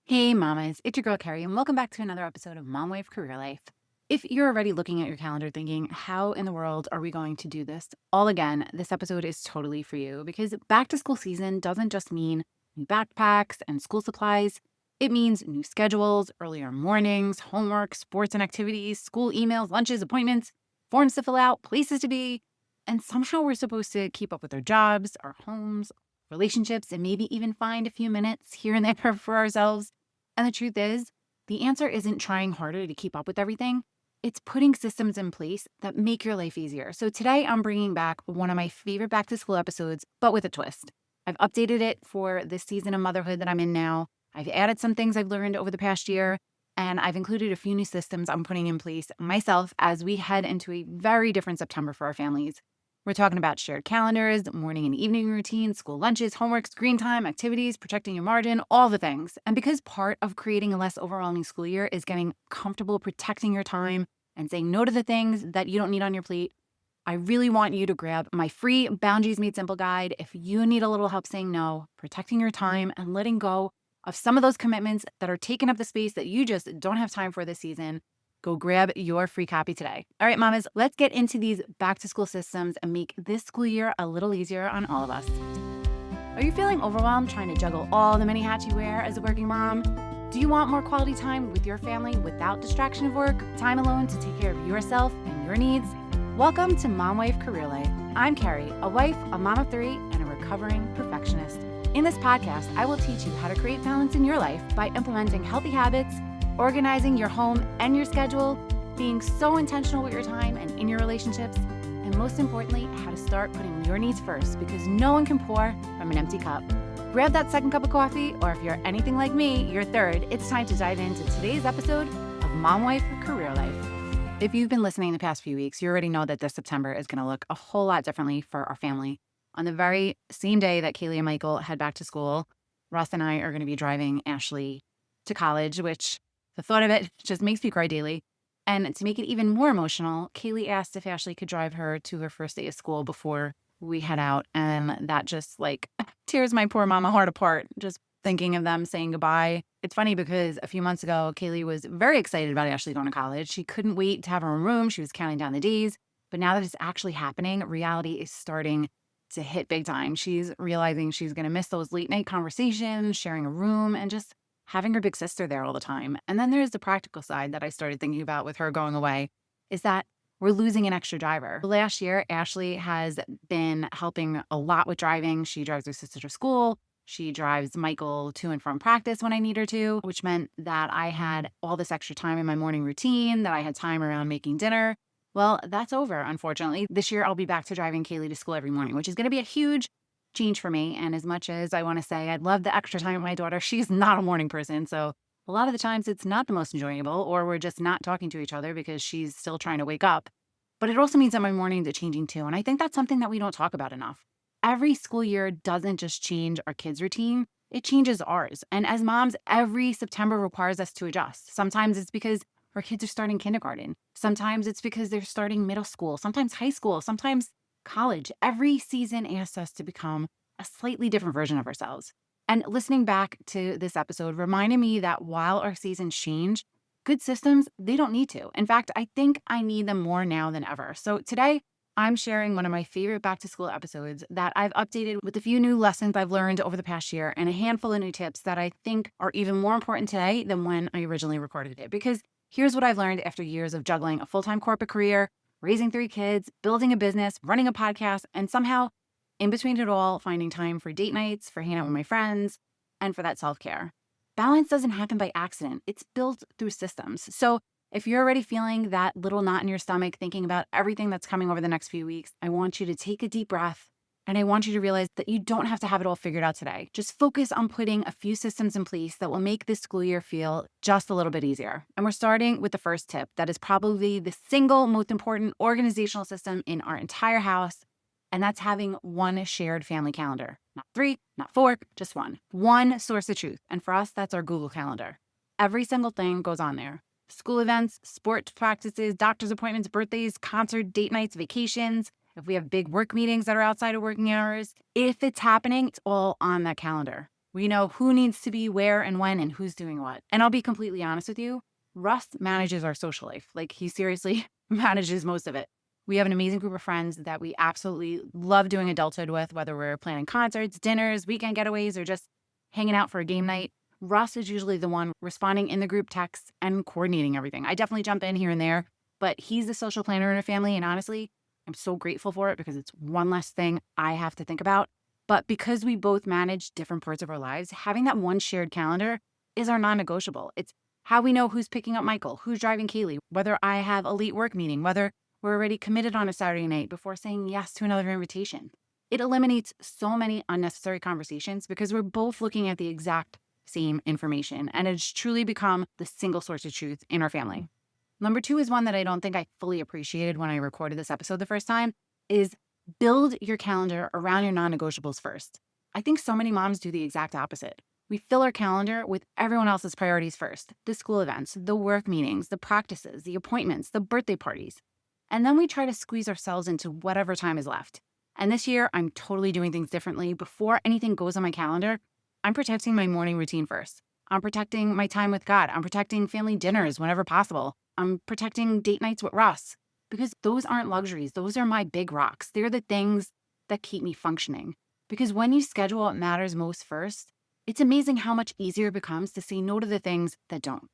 Hey mamas, it's your girl Carrie, and welcome back to another episode of Mom Wife Career Life. If you're already looking at your calendar thinking, how in the world are we going to do this all again, this episode is totally for you because back to school season doesn't just mean new backpacks and school supplies. It means new schedules, earlier mornings, homework, sports and activities, school emails, lunches, appointments, forms to fill out, places to be. And somehow we're supposed to keep up with our jobs, our homes, relationships, and maybe even find a few minutes here and there for ourselves. And the truth is, the answer isn't trying harder to keep up with everything. It's putting systems in place that make your life easier. So today I'm bringing back one of my favorite back to school episodes, but with a twist. I've updated it for this season of motherhood that I'm in now. I've added some things I've learned over the past year, and I've included a few new systems I'm putting in place myself as we head into a very different September for our families. We're talking about shared calendars, morning and evening routines, school lunches, homework, screen time, activities, protecting your margin, all the things. And because part of creating a less overwhelming school year is getting comfortable protecting your time and saying no to the things that you don't need on your plate, I really want you to grab my free Boundaries Made Simple guide if you need a little help saying no, protecting your time, and letting go of some of those commitments that are taking up the space that you just don't have time for this season. Go grab your free copy today. All right, mamas, let's get into these back to school systems and make this school year a little easier on all of us. Are you feeling overwhelmed trying to juggle all the many hats you wear as a working mom? Do you want more quality time with your family without distraction of work, time alone to take care of yourself and your needs? Welcome to Mom Wife Career Life. I'm Carrie, a wife, a mom of 3, and a recovering perfectionist. In this podcast, I will teach you how to create balance in your life by implementing healthy habits, organizing your home and your schedule, being so intentional with your time and in your relationships, and most importantly, how to start putting your needs first because no one can pour from an empty cup. Grab that second cup of coffee, or if you're anything like me, your third. It's time to dive into today's episode of Mom Wife Career Life. If you've been listening the past few weeks, you already know that this September is going to look a whole lot differently for our family. On the very same day that Kaylee and Michael head back to school, Russ and I are going to be driving Ashley to college, which the thought of it just makes me cry daily. And to make it even more emotional, Kaylee asked if Ashley could drive her to her first day of school before we head out. And that just tears my poor mama heart apart, just thinking of them saying goodbye. It's funny because a few months ago, Kaylee was very excited about Ashley going to college. She couldn't wait to have her own room. She was counting down the days. But now that it's actually happening, reality is starting to hit big time. She's realizing she's going to miss those late night conversations, sharing a room, and just having her big sister there all the time. And then there's the practical side that I started thinking about with her going away, is that we're losing an extra driver. Last year, Ashley has been helping a lot with driving. She drives her sister to school. She drives Michael to and from practice when I need her to, which meant that I had all this extra time in my morning routine, that I had time around making dinner. Well, that's over, unfortunately. This year, I'll be back to driving Kaylee to school every morning, which is going to be a huge change for me. And as much as I want to say I'd love the extra time with my daughter, she's not a morning person. So a lot of the times it's not the most enjoyable, or we're just not talking to each other because she's still trying to wake up. But it also means that my mornings are changing too. And I think that's something that we don't talk about enough. Every school year doesn't just change our kids' routine, it changes ours. And as moms, every September requires us to adjust. Sometimes it's because our kids are starting kindergarten. Sometimes it's because they're starting middle school, sometimes high school, sometimes college. Every season asks us to become a slightly different version of ourselves. And listening back to this episode reminded me that while our seasons change, good systems, they don't need to. In fact, I think I need them more now than ever. So today, I'm sharing one of my favorite back to school episodes that I've updated with a few new lessons I've learned over the past year and a handful of new tips that I think are even more important today than when I originally recorded it. Because here's what I've learned after years of juggling a full-time corporate career, raising 3 kids, building a business, running a podcast, and somehow in between it all, finding time for date nights, for hanging out with my friends, and for that self-care. Balance doesn't happen by accident. It's built through systems. So if you're already feeling that little knot in your stomach, thinking about everything that's coming over the next few weeks, I want you to take a deep breath. And I want you to realize that you don't have to have it all figured out today. Just focus on putting a few systems in place that will make this school year feel just a little bit easier. And we're starting with the first tip that is probably the single most important organizational system in our entire house. And that's having one shared family calendar. Not 3, not 4, just one. One source of truth. And for us, that's our Google Calendar. Every single thing goes on there. School events, sports practices, doctor's appointments, birthdays, concert, date nights, vacations. If we have big work meetings that are outside of working hours, if it's happening, it's all on that calendar. We know who needs to be where and when and who's doing what. And I'll be completely honest with you, Russ manages our social life. Like he seriously manages most of it. We have an amazing group of friends that we absolutely love doing adulthood with, whether we're planning concerts, dinners, weekend getaways, or just hanging out for a game night. Russ is usually the one responding in the group texts and coordinating everything. I definitely jump in here and there, but he's the social planner in our family. And honestly, I'm so grateful for it because it's one less thing I have to think about. But because we both manage different parts of our lives, having that one shared calendar is our non-negotiable. It's how we know who's picking up Michael, who's driving Kaylee, whether I have a late work meeting, whether we're already committed on a Saturday night before saying yes to another invitation. It eliminates so many unnecessary conversations because we're both looking at the exact same information, and it's truly become the single source of truth in our family. Number two is one that I don't think I fully appreciated when I recorded this episode the first time, is build your calendar around your non-negotiables first. I think so many moms do the exact opposite. We fill our calendar with everyone else's priorities first: the school events, the work meetings, the practices, the appointments, the birthday parties. And then we try to squeeze ourselves into whatever time is left. And this year, I'm totally doing things differently. Before anything goes on my calendar, I'm protecting my morning routine first. I'm protecting my time with God. I'm protecting family dinners whenever possible. I'm protecting date nights with Russ because those aren't luxuries. Those are my big rocks. They're the things that keep me functioning. Because when you schedule what matters most first, it's amazing how much easier it becomes to say no to the things that don't.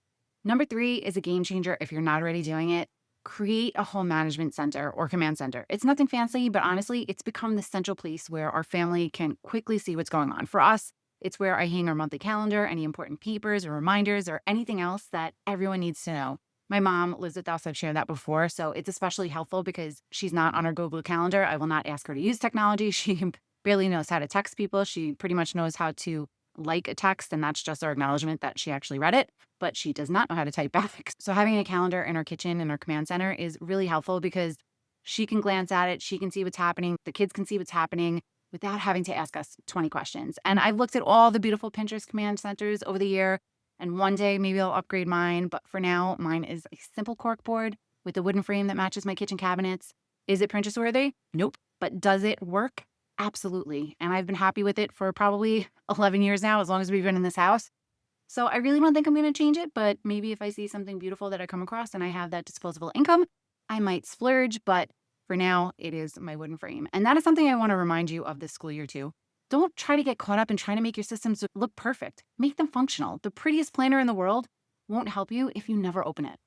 Number three is a game changer if you're not already doing it. Create a home management center or command center. It's nothing fancy, but honestly, it's become the central place where our family can quickly see what's going on. For us, it's where I hang our monthly calendar, any important papers or reminders or anything else that everyone needs to know. My mom lives with us. I've shared that before. So it's especially helpful because she's not on our Google Calendar. I will not ask her to use technology. She barely knows how to text people. She pretty much knows how to like a text, and that's just our acknowledgement that she actually read it, but she does not know how to type back. So having a calendar in our kitchen and our command center is really helpful because she can glance at it, she can see what's happening, the kids can see what's happening without having to ask us 20 questions. And I've looked at all the beautiful Pinterest command centers over the year, and one day maybe I'll upgrade mine, but for now, mine is a simple cork board with a wooden frame that matches my kitchen cabinets. Is it Pinterest worthy? Nope. But does it work? Absolutely. And I've been happy with it for probably 11 years now, as long as we've been in this house. So I really don't think I'm going to change it, but maybe if I see something beautiful that I come across and I have that disposable income, I might splurge. But for now, it is my wooden frame. And that is something I want to remind you of this school year too. Don't try to get caught up in trying to make your systems look perfect. Make them functional. The prettiest planner in the world won't help you if you never open it.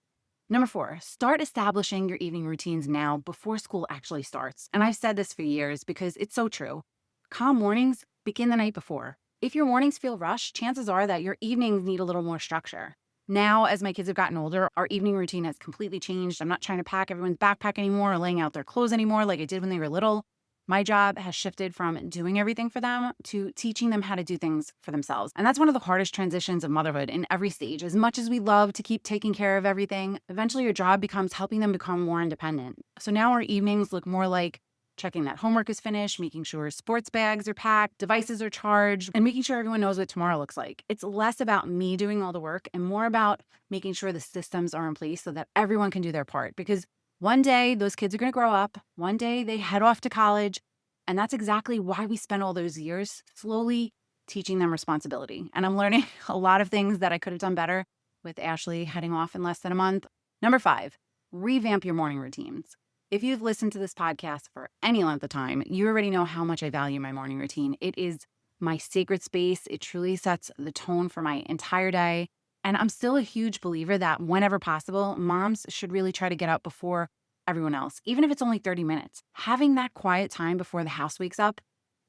Number four, start establishing your evening routines now before school actually starts. And I've said this for years because it's so true. Calm mornings begin the night before. If your mornings feel rushed, chances are that your evenings need a little more structure. Now, as my kids have gotten older, our evening routine has completely changed. I'm not trying to pack everyone's backpack anymore or laying out their clothes anymore like I did when they were little. My job has shifted from doing everything for them to teaching them how to do things for themselves. And that's one of the hardest transitions of motherhood in every stage. As much as we love to keep taking care of everything, eventually your job becomes helping them become more independent. So now our evenings look more like checking that homework is finished, making sure sports bags are packed, devices are charged, and making sure everyone knows what tomorrow looks like. It's less about me doing all the work and more about making sure the systems are in place so that everyone can do their part. Because one day those kids are going to grow up, one day they head off to college, and that's exactly why we spent all those years slowly teaching them responsibility. And I'm learning a lot of things that I could have done better with Ashley heading off in less than a month. Number five, revamp your morning routines. If you've listened to this podcast for any length of time, you already know how much I value my morning routine. It is my sacred space. It truly sets the tone for my entire day. And I'm still a huge believer that whenever possible, moms should really try to get up before everyone else, even if it's only 30 minutes. Having that quiet time before the house wakes up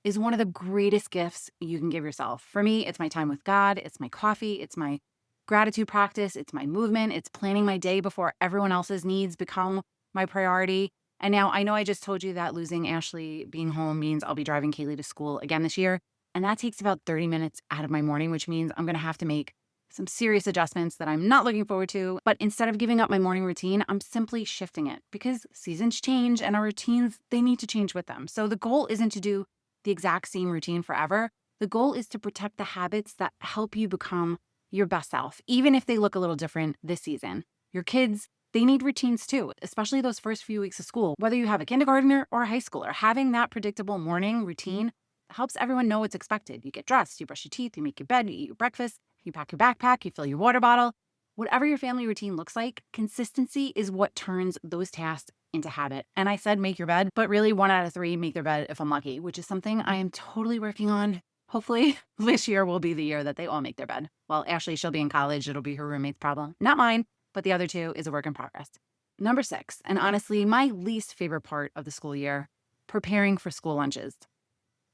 is one of the greatest gifts you can give yourself. For me, it's my time with God, it's my coffee, it's my gratitude practice, it's my movement, it's planning my day before everyone else's needs become my priority. And now I know I just told you that losing Ashley being home means I'll be driving Kaylee to school again this year. And that takes about 30 minutes out of my morning, which means I'm going to have to make some serious adjustments that I'm not looking forward to. But instead of giving up my morning routine, I'm simply shifting it because seasons change and our routines, they need to change with them. So the goal isn't to do the exact same routine forever. The goal is to protect the habits that help you become your best self, even if they look a little different this season. Your kids, they need routines too, especially those first few weeks of school. Whether you have a kindergartner or a high schooler, having that predictable morning routine helps everyone know what's expected. You get dressed, you brush your teeth, you make your bed, you eat your breakfast, you pack your backpack, you fill your water bottle. Whatever your family routine looks like, consistency is what turns those tasks into habit. And I said make your bed, but really 1 out of 3 make their bed if I'm lucky, which is something I am totally working on. Hopefully this year will be the year that they all make their bed. Well, Ashley, she'll be in college. It'll be her roommate's problem, not mine, but the other two is a work in progress. Number 6, and honestly, my least favorite part of the school year, preparing for school lunches.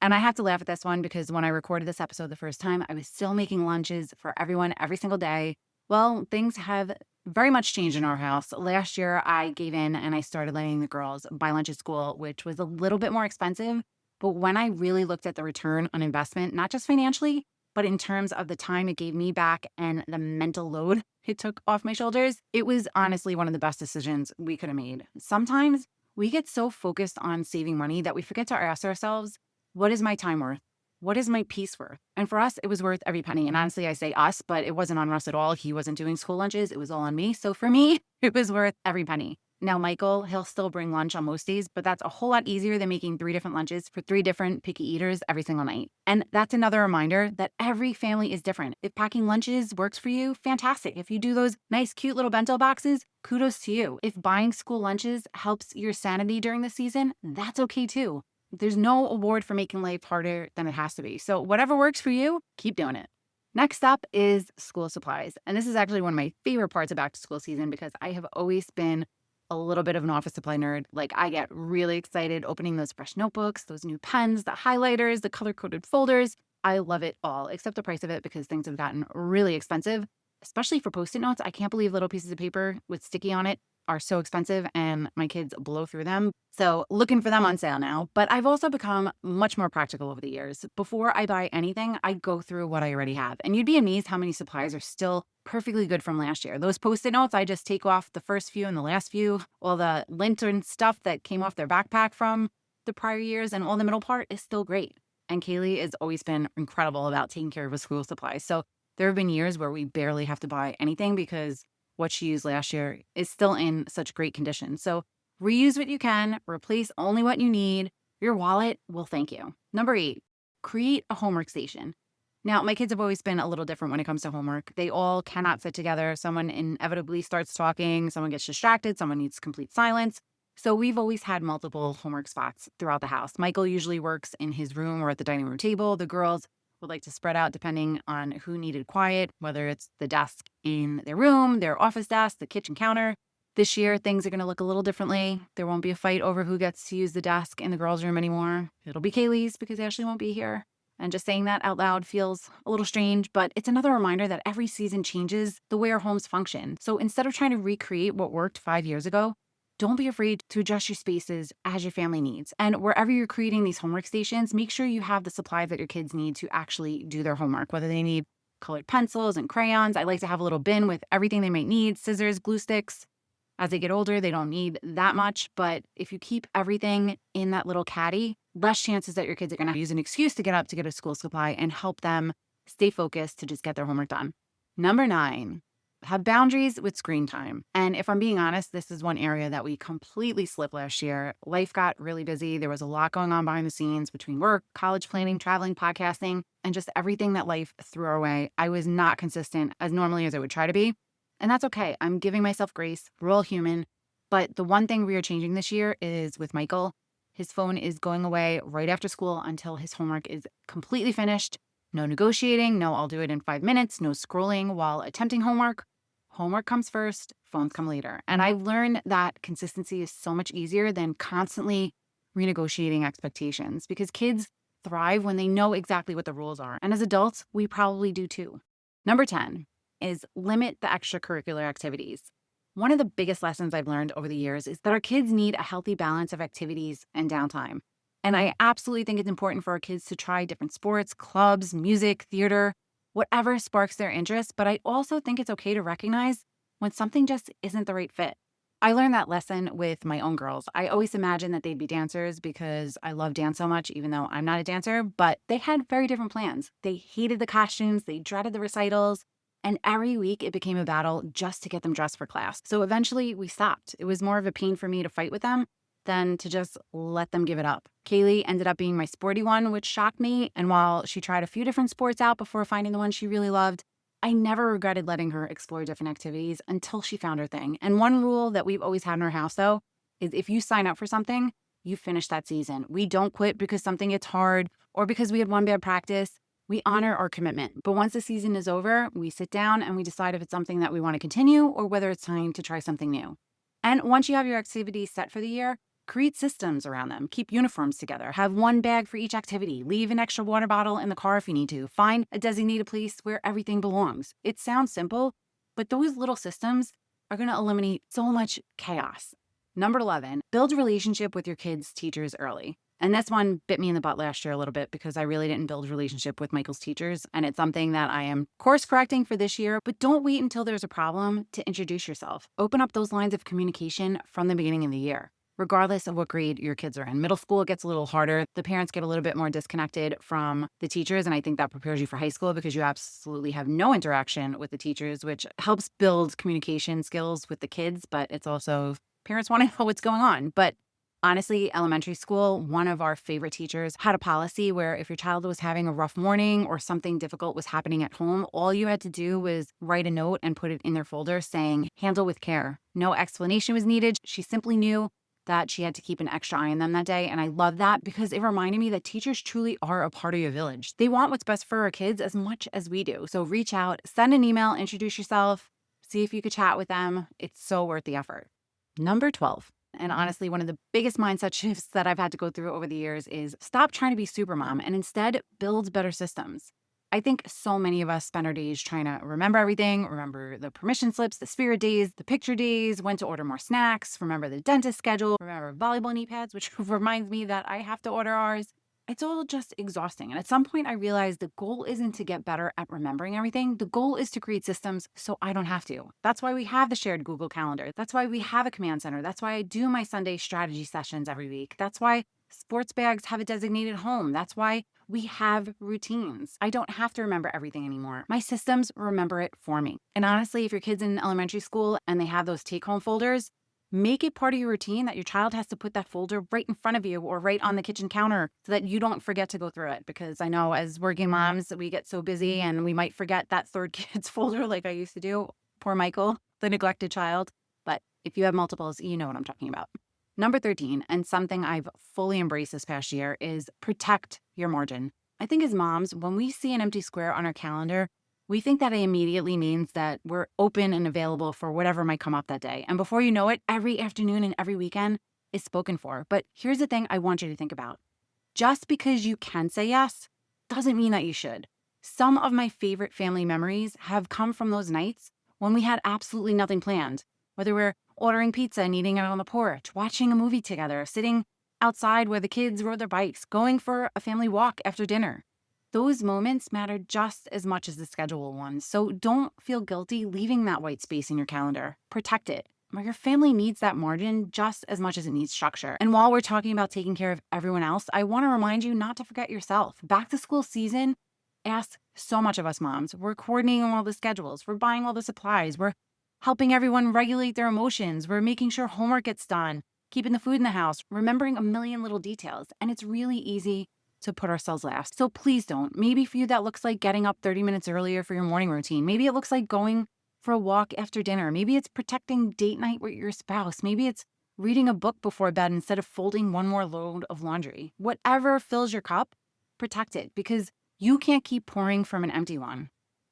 And I have to laugh at this one because when I recorded this episode the first time, I was still making lunches for everyone every single day. Well, things have very much changed in our house. Last year, I gave in and I started letting the girls buy lunch at school, which was a little bit more expensive. But when I really looked at the return on investment, not just financially, but in terms of the time it gave me back and the mental load it took off my shoulders, it was honestly one of the best decisions we could have made. Sometimes we get so focused on saving money that we forget to ask ourselves, what is my time worth? What is my peace worth? And for us, it was worth every penny. And honestly, I say us, but it wasn't on Russ at all. He wasn't doing school lunches. It was all on me. So for me, it was worth every penny. Now, Michael, he'll still bring lunch on most days, but that's a whole lot easier than making 3 different lunches for 3 different picky eaters every single night. And that's another reminder that every family is different. If packing lunches works for you, fantastic. If you do those nice, cute little bento boxes, kudos to you. If buying school lunches helps your sanity during the season, that's okay too. There's no award for making life harder than it has to be. So whatever works for you, keep doing it. Next up is school supplies. And this is actually one of my favorite parts of back to school season because I have always been a little bit of an office supply nerd. Like I get really excited opening those fresh notebooks, those new pens, the highlighters, the color-coded folders. I love it all, except the price of it because things have gotten really expensive, especially for Post-it notes. I can't believe little pieces of paper with sticky on it are so expensive and my kids blow through them. So looking for them on sale now. But I've also become much more practical over the years. Before I buy anything, I go through what I already have. And you'd be amazed how many supplies are still perfectly good from last year. Those Post-it notes, I just take off the first few and the last few. All the lintern stuff that came off their backpack from the prior years and all the middle part is still great. And Kaylee has always been incredible about taking care of her school supplies. So there have been years where we barely have to buy anything because what she used last year is still in such great condition. So reuse what you can, replace only what you need. Your wallet will thank you. Number 8, create a homework station. Now, my kids have always been a little different when it comes to homework. They all cannot sit together. Someone inevitably starts talking, someone gets distracted, someone needs complete silence. So we've always had multiple homework spots throughout the house. Michael usually works in his room or at the dining room table. The girls would like to spread out depending on who needed quiet, whether it's the desk in their room, their office desk, the kitchen counter. This year, things are going to look a little differently. There won't be a fight over who gets to use the desk in the girls' room anymore. It'll be Kaylee's because Ashley won't be here. And just saying that out loud feels a little strange, but it's another reminder that every season changes the way our homes function. So instead of trying to recreate what worked 5 years ago, don't be afraid to adjust your spaces as your family needs. And wherever you're creating these homework stations, make sure you have the supplies that your kids need to actually do their homework, whether they need colored pencils and crayons. I like to have a little bin with everything they might need, scissors, glue sticks. As they get older, they don't need that much. But if you keep everything in that little caddy, less chances that your kids are going to use an excuse to get up to get a school supply and help them stay focused to just get their homework done. Number 9. Have boundaries with screen time. And if I'm being honest, this is one area that we completely slipped last year. Life got really busy. There was a lot going on behind the scenes between work, college planning, traveling, podcasting, and just everything that life threw our way. I was not consistent as normally as I would try to be. And that's okay. I'm giving myself grace. We're all human. But the one thing we are changing this year is with Michael. His phone is going away right after school until his homework is completely finished. No negotiating. No, I'll do it in 5 minutes. No scrolling while attempting homework. Homework comes first, phones come later. And I learned that consistency is so much easier than constantly renegotiating expectations because kids thrive when they know exactly what the rules are. And as adults, we probably do too. Number 10 is limit the extracurricular activities. One of the biggest lessons I've learned over the years is that our kids need a healthy balance of activities and downtime. And I absolutely think it's important for our kids to try different sports, clubs, music, theater, whatever sparks their interest, but I also think it's okay to recognize when something just isn't the right fit. I learned that lesson with my own girls. I always imagined that they'd be dancers because I love dance so much, even though I'm not a dancer, but they had very different plans. They hated the costumes, they dreaded the recitals, and every week it became a battle just to get them dressed for class. So eventually we stopped. It was more of a pain for me to fight with them. than to just let them give it up. Kaylee ended up being my sporty one, which shocked me. And while she tried a few different sports out before finding the one she really loved, I never regretted letting her explore different activities until she found her thing. And one rule that we've always had in our house, though, is if you sign up for something, you finish that season. We don't quit because something gets hard or because we had one bad practice. We honor our commitment. But once the season is over, we sit down and we decide if it's something that we want to continue or whether it's time to try something new. And once you have your activities set for the year, create systems around them. Keep uniforms together. Have one bag for each activity. Leave an extra water bottle in the car if you need to. Find a designated place where everything belongs. It sounds simple, but those little systems are going to eliminate so much chaos. Number 11, build a relationship with your kids' teachers early. And this one bit me in the butt last year a little bit because I really didn't build a relationship with Michael's teachers. And it's something that I am course correcting for this year, but don't wait until there's a problem to introduce yourself. Open up those lines of communication from the beginning of the year, regardless of what grade your kids are in. Middle school, it gets a little harder. The parents get a little bit more disconnected from the teachers. And I think that prepares you for high school because you absolutely have no interaction with the teachers, which helps build communication skills with the kids. But it's also parents want to know what's going on. But honestly, elementary school, one of our favorite teachers had a policy where if your child was having a rough morning or something difficult was happening at home, all you had to do was write a note and put it in their folder saying, handle with care. No explanation was needed. She simply knew that she had to keep an extra eye on them that day. And I love that because it reminded me that teachers truly are a part of your village. They want what's best for our kids as much as we do. So reach out, send an email, introduce yourself, see if you could chat with them. It's so worth the effort. Number 12. And honestly, one of the biggest mindset shifts that I've had to go through over the years is stop trying to be super mom and instead build better systems. I think so many of us spend our days trying to remember everything, remember the permission slips, the spirit days, the picture days, when to order more snacks, remember the dentist schedule, remember volleyball knee pads, which reminds me that I have to order ours. It's all just exhausting. And at some point, I realized the goal isn't to get better at remembering everything. The goal is to create systems so I don't have to. That's why we have the shared Google Calendar. That's why we have a command center. That's why I do my Sunday strategy sessions every week. That's why sports bags have a designated home. That's why we have routines. I don't have to remember everything anymore. My systems remember it for me. And honestly, if your kid's in elementary school and they have those take-home folders, make it part of your routine that your child has to put that folder right in front of you or right on the kitchen counter so that you don't forget to go through it. Because I know as working moms, we get so busy and we might forget that third kid's folder like I used to do. Poor Michael, the neglected child. But if you have multiples, you know what I'm talking about. Number 13, and something I've fully embraced this past year, is protect your margin. I think as moms, when we see an empty square on our calendar, we think that it immediately means that we're open and available for whatever might come up that day. And before you know it, every afternoon and every weekend is spoken for. But here's the thing I want you to think about. Just because you can say yes doesn't mean that you should. Some of my favorite family memories have come from those nights when we had absolutely nothing planned, whether we're ordering pizza and eating it on the porch, watching a movie together, sitting outside where the kids rode their bikes, going for a family walk after dinner. Those moments matter just as much as the scheduled ones, so don't feel guilty leaving that white space in your calendar. Protect it. Your family needs that margin just as much as it needs structure. And while we're talking about taking care of everyone else, I want to remind you not to forget yourself. Back to school season asks so much of us moms. We're coordinating all the schedules. We're buying all the supplies. We're helping everyone regulate their emotions. We're making sure homework gets done, keeping the food in the house, remembering a million little details. And it's really easy to put ourselves last. So please don't. Maybe for you that looks like getting up 30 minutes earlier for your morning routine. Maybe it looks like going for a walk after dinner. Maybe it's protecting date night with your spouse. Maybe it's reading a book before bed instead of folding one more load of laundry. Whatever fills your cup, protect it because you can't keep pouring from an empty one.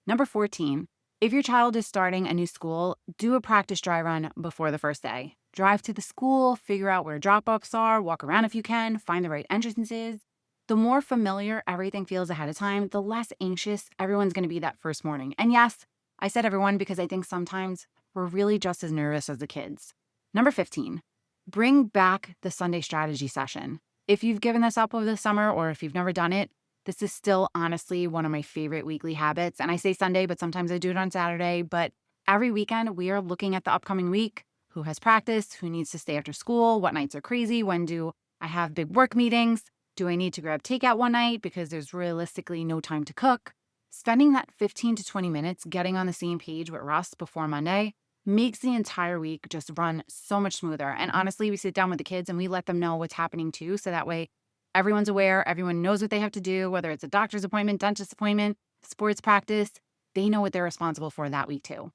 Number 14, if your child is starting a new school, do a practice dry run before the first day. Drive to the school, figure out where drop-offs are, walk around if you can, find the right entrances. The more familiar everything feels ahead of time, the less anxious everyone's going to be that first morning. And yes, I said everyone because I think sometimes we're really just as nervous as the kids. Number 15, bring back the Sunday strategy session. If you've given this up over the summer or if you've never done it, this is still honestly one of my favorite weekly habits. And I say Sunday, but sometimes I do it on Saturday. But every weekend, we are looking at the upcoming week, who has practice, who needs to stay after school, what nights are crazy, when do I have big work meetings, do I need to grab takeout one night because there's realistically no time to cook? Spending that 15 to 20 minutes getting on the same page with Russ before Monday makes the entire week just run so much smoother. And honestly, we sit down with the kids and we let them know what's happening too. So that way everyone's aware, everyone knows what they have to do, whether it's a doctor's appointment, dentist appointment, sports practice, they know what they're responsible for that week too.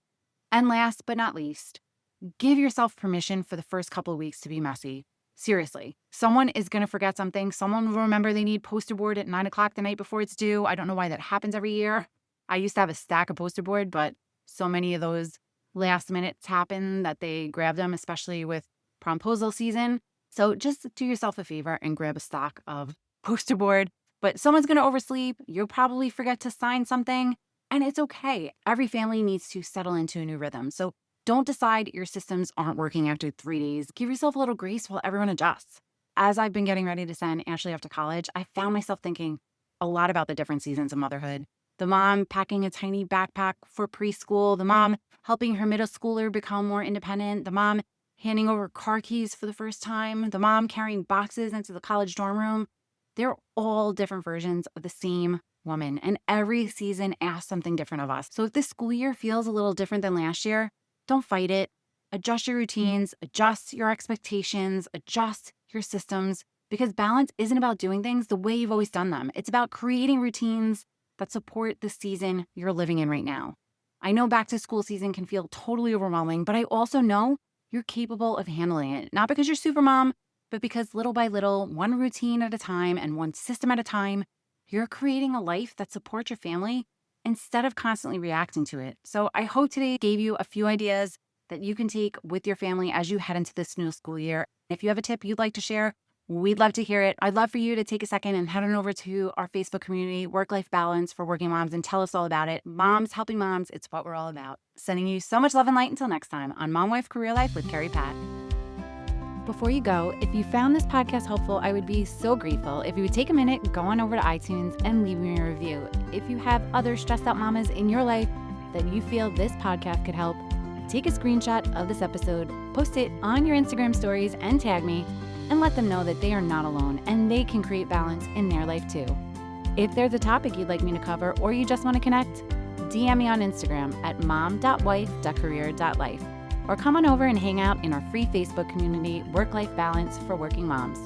And last but not least, give yourself permission for the first couple of weeks to be messy. Seriously, someone is going to forget something. Someone will remember they need poster board at 9 o'clock the night before it's due. I don't know why that happens every year. I used to have a stack of poster board, but so many of those last minutes happen that they grab them, especially with promposal season. So just do yourself a favor and grab a stock of poster board. But someone's going to oversleep. You'll probably forget to sign something. And it's okay. Every family needs to settle into a new rhythm. So don't decide your systems aren't working after 3 days. Give yourself a little grace while everyone adjusts. As I've been getting ready to send Ashley off to college, I found myself thinking a lot about the different seasons of motherhood. The mom packing a tiny backpack for preschool, the mom helping her middle schooler become more independent, the mom handing over car keys for the first time, the mom carrying boxes into the college dorm room. They're all different versions of the same woman, and every season asks something different of us. So if this school year feels a little different than last year, don't fight it. Adjust your routines, adjust your expectations, adjust your systems, because balance isn't about doing things the way you've always done them. It's about creating routines that support the season you're living in right now. I know back to school season can feel totally overwhelming, but I also know you're capable of handling it. Not because you're super mom, but because little by little, one routine at a time and one system at a time, you're creating a life that supports your family instead of constantly reacting to it. So I hope today gave you a few ideas that you can take with your family as you head into this new school year. If you have a tip you'd like to share, we'd love to hear it. I'd love for you to take a second and head on over to our Facebook community, Work-Life Balance for Working Moms, and tell us all about it. Moms helping moms, it's what we're all about. Sending you so much love and light until next time on Mom Wife Career Life with Carrie Pat. Before you go, if you found this podcast helpful, I would be so grateful if you would take a minute, go on over to iTunes and leave me a review. If you have other stressed out mamas in your life that you feel this podcast could help, take a screenshot of this episode, post it on your Instagram stories and tag me, and let them know that they are not alone and they can create balance in their life too. If there's a topic you'd like me to cover or you just want to connect, DM me on Instagram at mom.wife.career.life. Or come on over and hang out in our free Facebook community, Work-Life Balance for Working Moms.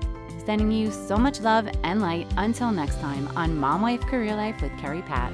Sending you so much love and light until next time on Mom Wife Career Life with Carrie Pat.